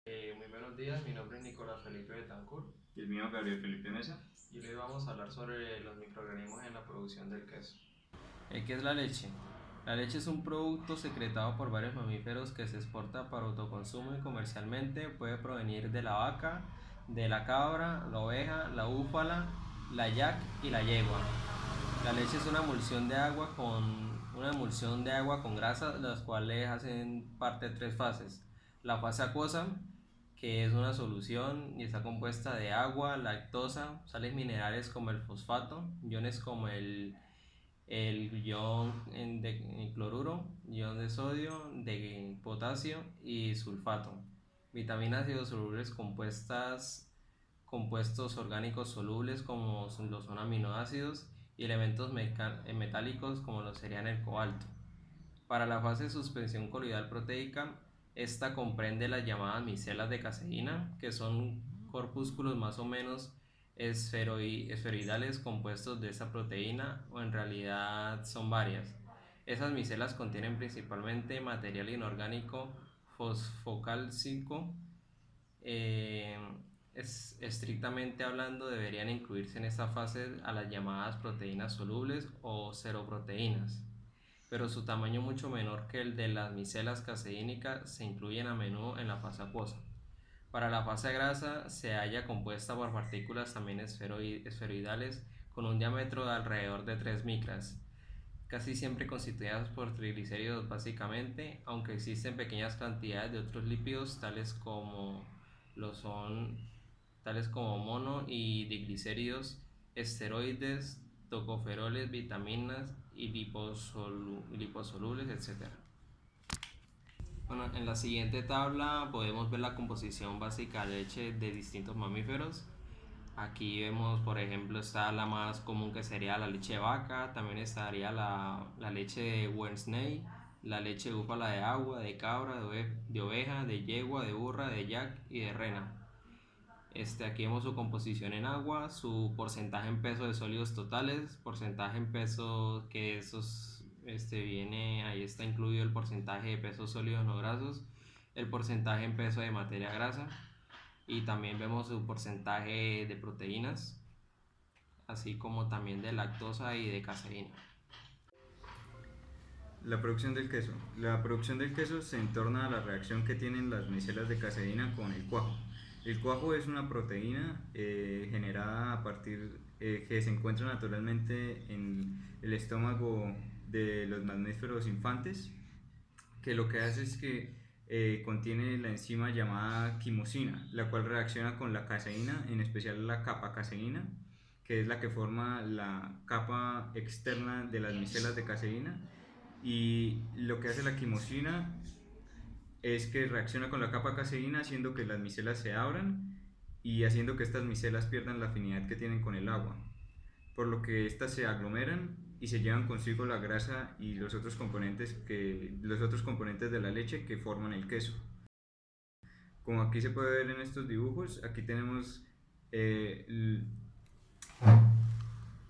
Muy buenos días, mi nombre es Nicolás Felipe Betancourt Y el mío, Gabriel Felipe Mesa. y hoy vamos a hablar sobre los microorganismos en la producción del queso. ¿Qué es la leche? La leche es un producto secretado por varios mamíferos que se exporta para autoconsumo y comercialmente puede provenir de la vaca, de la cabra, la oveja, la búfala, la yak y la yegua. La leche es una emulsión de agua con grasa, las cuales hacen parte de tres fases. La fase acuosa, que es una solución y está compuesta de agua, lactosa, sales minerales como el fosfato, iones como el ion de cloruro, ion de sodio, de potasio y sulfato. Vitaminas hidrosolubles compuestos orgánicos solubles como lo son aminoácidos y elementos metálicos como lo serían el cobalto. Para la fase de suspensión coloidal proteica, esta comprende las llamadas micelas de caseína, que son corpúsculos más o menos esferoidales compuestos de esa proteína, o en realidad son varias. Esas micelas contienen principalmente material inorgánico fosfocálcico. eh, Estrictamente hablando, deberían incluirse en esta fase a las llamadas proteínas solubles o seroproteínas, pero su tamaño mucho menor que el de las micelas caseínicas se incluyen a menudo en la fase acuosa. Para la fase grasa se halla compuesta por partículas también esferoidales con un diámetro de alrededor de 3 micras, casi siempre constituidas por triglicéridos básicamente, aunque existen pequeñas cantidades de otros lípidos lo son, tales como mono y diglicéridos, esteroides, tocoferoles, vitaminas y liposolubles, etc. Bueno, en la siguiente tabla podemos ver la composición básica de leche de distintos mamíferos. Aquí vemos, por ejemplo, está la más común, que sería la leche de vaca, también estaría la leche de Wensney, la leche de búfala de agua, de cabra, de oveja, de yegua, de burra, de yak y de rena. Aquí vemos su composición en agua, su porcentaje en peso de sólidos totales, porcentaje en peso que ahí está incluido el porcentaje de pesos sólidos no grasos, el porcentaje en peso de materia grasa, y también vemos su porcentaje de proteínas, así como también de lactosa y de caseína. La producción del queso. La producción del queso se entorna a la reacción que tienen las micelas de caseína con el cuajo. El cuajo es una proteína generada a partir que se encuentra naturalmente en el estómago de los mamíferos infantes, que lo que hace es que contiene la enzima llamada quimosina, la cual reacciona con la caseína, en especial la capacaseína, que es la que forma la capa externa de las micelas de caseína. Y lo que hace la quimosina es que reacciona con la capa caseína haciendo que las micelas se abran y haciendo que estas micelas pierdan la afinidad que tienen con el agua, por lo que estas se aglomeran y se llevan consigo la grasa y los otros componentes de la leche que forman el queso. Como aquí se puede ver en estos dibujos, aquí tenemos eh,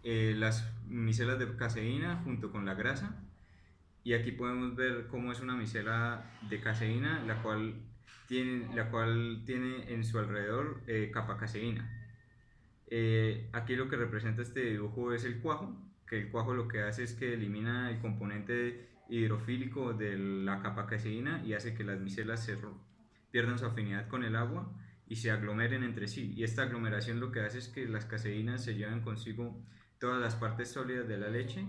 las micelas de caseína junto con la grasa, y aquí podemos ver cómo es una micela de caseína, la cual tiene en su alrededor capa caseína. Aquí lo que representa este dibujo es el cuajo, que el cuajo lo que hace es que elimina el componente hidrofílico de la capa caseína y hace que las micelas pierdan su afinidad con el agua y se aglomeren entre sí. Y esta aglomeración lo que hace es que las caseínas se lleven consigo todas las partes sólidas de la leche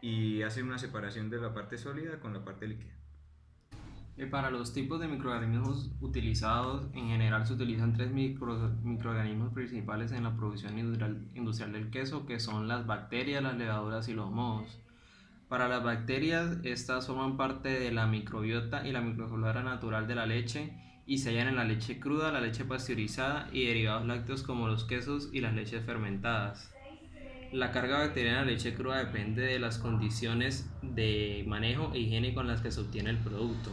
y hace una separación de la parte sólida con la parte líquida. Para los tipos de microorganismos utilizados, en general se utilizan tres microorganismos principales en la producción industrial del queso, que son las bacterias, las levaduras y los mohos. Para las bacterias, estas forman parte de la microbiota y la microflora natural de la leche y se hallan en la leche cruda, la leche pasteurizada y derivados lácteos como los quesos y las leches fermentadas. La carga bacteriana de la leche cruda depende de las condiciones de manejo e higiene con las que se obtiene el producto.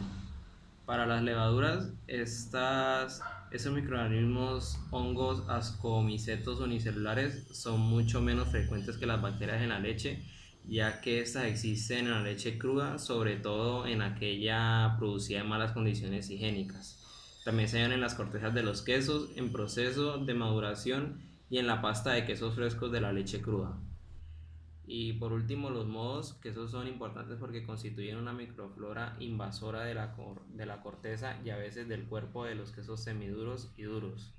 Para las levaduras, esos microorganismos, hongos, ascomicetos unicelulares, son mucho menos frecuentes que las bacterias en la leche, ya que estas existen en la leche cruda, sobre todo en aquella producida en malas condiciones higiénicas. También se hallan en las cortezas de los quesos, en proceso de maduración y en la pasta de quesos frescos de la leche cruda. Y por último, los mohos, que esos son importantes porque constituyen una microflora invasora de la corteza y a veces del cuerpo de los quesos semiduros y duros.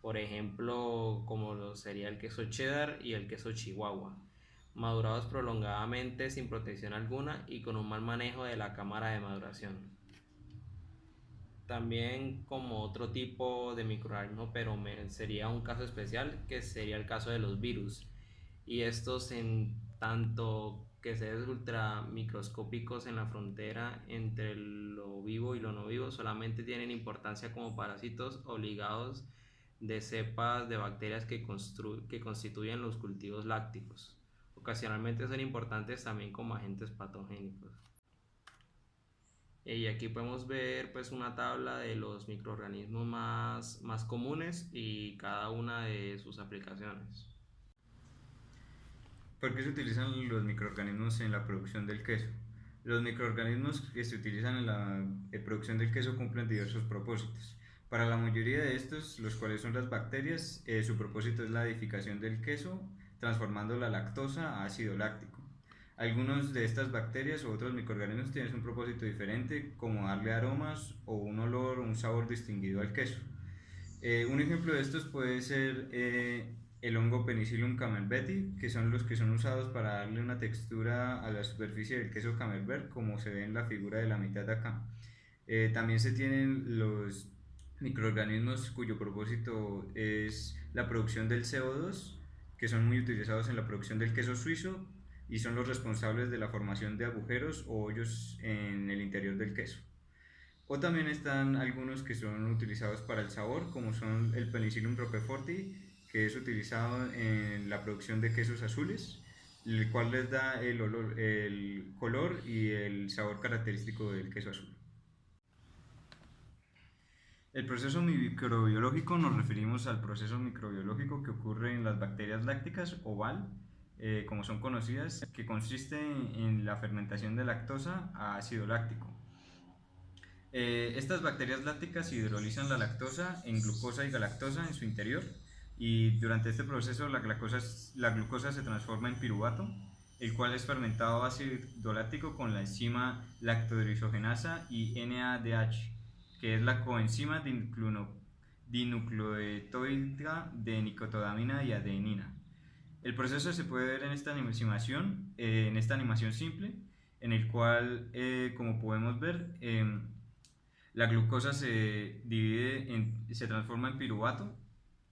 Por ejemplo, como lo sería el queso cheddar y el queso chihuahua, madurados prolongadamente sin protección alguna y con un mal manejo de la cámara de maduración. También como otro tipo de microorganismo, pero sería un caso especial, que sería el caso de los virus. Y estos en tanto que se ven ultramicroscópicos en la frontera entre lo vivo y lo no vivo, solamente tienen importancia como parásitos obligados de cepas de bacterias que constituyen los cultivos lácticos. Ocasionalmente son importantes también como agentes patogénicos. Y aquí podemos ver pues una tabla de los microorganismos más comunes y cada una de sus aplicaciones. ¿Por qué se utilizan los microorganismos en la producción del queso? Los microorganismos que se utilizan en la producción del queso cumplen diversos propósitos. Para la mayoría de estos, los cuales son las bacterias, su propósito es la edificación del queso, transformando la lactosa a ácido láctico. Algunos de estas bacterias o otros microorganismos tienen un propósito diferente, como darle aromas o un olor o un sabor distinguido al queso. Un ejemplo de estos puede ser el hongo Penicillium camelbeti, que son los que son usados para darle una textura a la superficie del queso camembert, como se ve en la figura de la mitad de acá. También se tienen los microorganismos cuyo propósito es la producción del CO2, que son muy utilizados en la producción del queso suizo y son los responsables de la formación de agujeros o hoyos en el interior del queso. O también están algunos que son utilizados para el sabor, como son el Penicillium roqueforti, que es utilizado en la producción de quesos azules, el cual les da el color y el sabor característico del queso azul. El proceso microbiológico nos referimos al proceso microbiológico que ocurre en las bacterias lácticas o BAL, como son conocidas, que consiste en la fermentación de lactosa a ácido láctico. Estas bacterias lácticas hidrolizan la lactosa en glucosa y galactosa en su interior y durante este proceso la glucosa se transforma en piruvato, el cual es fermentado a ácido láctico con la enzima lactodeshidrogenasa y NADH, que es la coenzima dinucleotídea de nicotidamina y adenina. El proceso se puede ver en esta animación simple, en el cual, como podemos ver, la glucosa se transforma en piruvato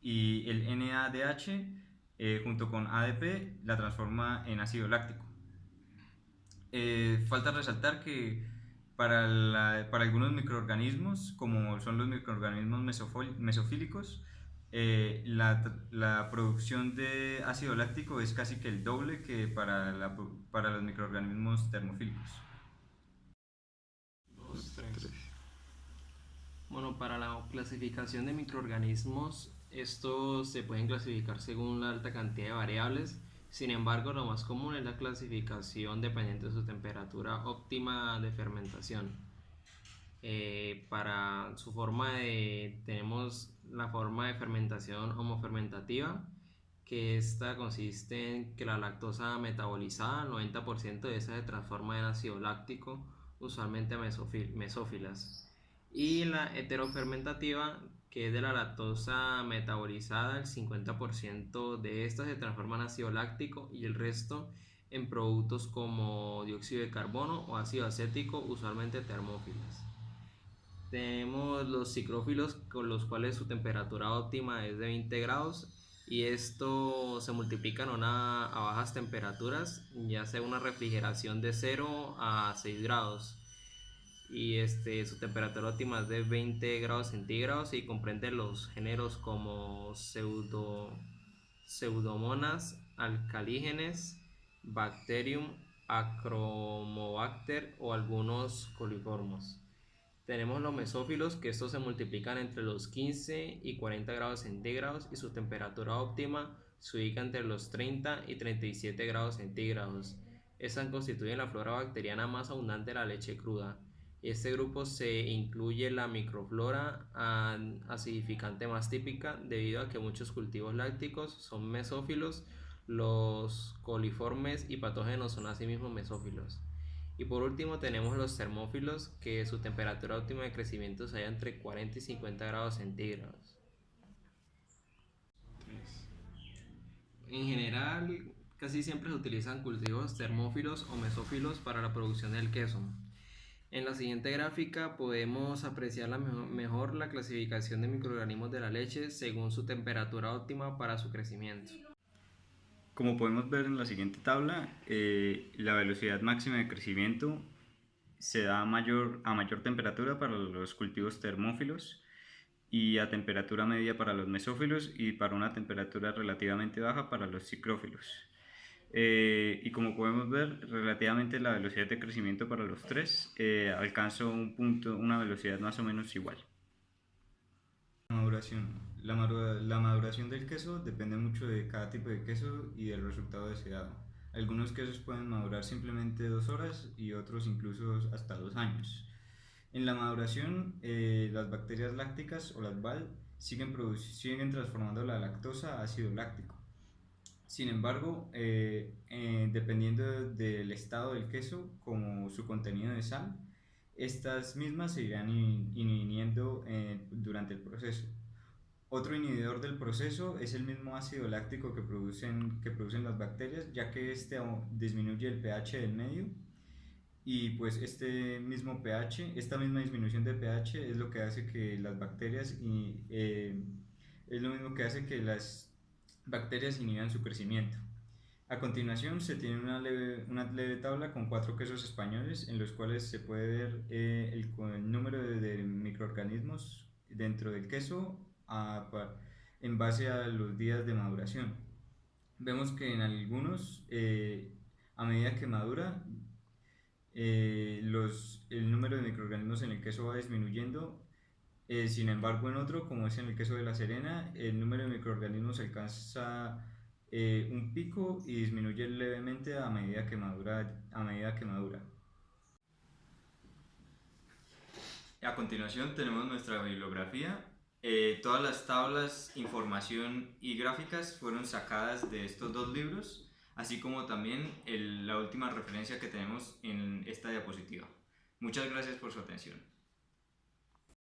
y el NADH junto con ADP la transforma en ácido láctico. Falta resaltar que para algunos microorganismos, como son los microorganismos mesofílicos, la producción de ácido láctico es casi que el doble que para los microorganismos termofílicos. Bueno, para la clasificación de microorganismos, estos se pueden clasificar según la alta cantidad de variables. Sin embargo, lo más común es la clasificación dependiente de su temperatura óptima de fermentación. Para su tenemos la forma de fermentación homofermentativa, que esta consiste en que la lactosa metabolizada, el 90% de esa se transforma en ácido láctico, usualmente mesófilas. Y la heterofermentativa, que es de la lactosa metabolizada, el 50% de esta se transforma en ácido láctico y el resto en productos como dióxido de carbono o ácido acético, usualmente termófilas. Tenemos los ciclófilos, con los cuales su temperatura óptima es de 20 grados y esto se multiplican a bajas temperaturas, ya sea una refrigeración de 0 a 6 grados. Y su temperatura óptima es de 20 grados centígrados y comprende los géneros como Pseudomonas alcalígenes, Bacterium, Achromobacter o algunos coliformos. Tenemos los mesófilos, que estos se multiplican entre los 15 y 40 grados centígrados y su temperatura óptima se ubica entre los 30 y 37 grados centígrados. Estas constituyen la flora bacteriana más abundante de la leche cruda. y este grupo se incluye la microflora acidificante más típica, debido a que muchos cultivos lácticos son mesófilos, los coliformes y patógenos son asimismo mesófilos. Y por último tenemos los termófilos, que su temperatura óptima de crecimiento se halla entre 40 y 50 grados centígrados. En general, casi siempre se utilizan cultivos termófilos o mesófilos para la producción del queso. En la siguiente gráfica podemos apreciar mejor la clasificación de microorganismos de la leche según su temperatura óptima para su crecimiento. Como podemos ver en la siguiente tabla, la velocidad máxima de crecimiento se da a mayor temperatura para los cultivos termófilos y a temperatura media para los mesófilos y para una temperatura relativamente baja para los psicrófilos. Y como podemos ver, relativamente la velocidad de crecimiento para los tres alcanza una velocidad más o menos igual. Maduración. La maduración del queso depende mucho de cada tipo de queso y del resultado deseado. Algunos quesos pueden madurar simplemente 2 horas y otros incluso hasta 2 años. En la maduración, las bacterias lácticas o las BAL siguen transformando la lactosa a ácido láctico. Sin embargo, dependiendo del estado del queso, como su contenido de sal, estas mismas se irán inhibiendo durante el proceso. Otro inhibidor del proceso es el mismo ácido láctico que producen las bacterias, ya que este disminuye el pH del medio, y pues esta misma disminución de pH es lo que hace que las bacterias inhiban su crecimiento. A continuación se tiene una leve tabla con 4 quesos españoles en los cuales se puede ver el número de microorganismos dentro del queso en base a los días de maduración. Vemos que en algunos, a medida que madura, el número de microorganismos en el queso va disminuyendo. Sin embargo, en otro, como es en el queso de La Serena, el número de microorganismos alcanza un pico y disminuye levemente a medida que madura. A continuación tenemos nuestra bibliografía. Todas las tablas, información y gráficas fueron sacadas de estos 2 libros, así como también la última referencia que tenemos en esta diapositiva. Muchas gracias por su atención.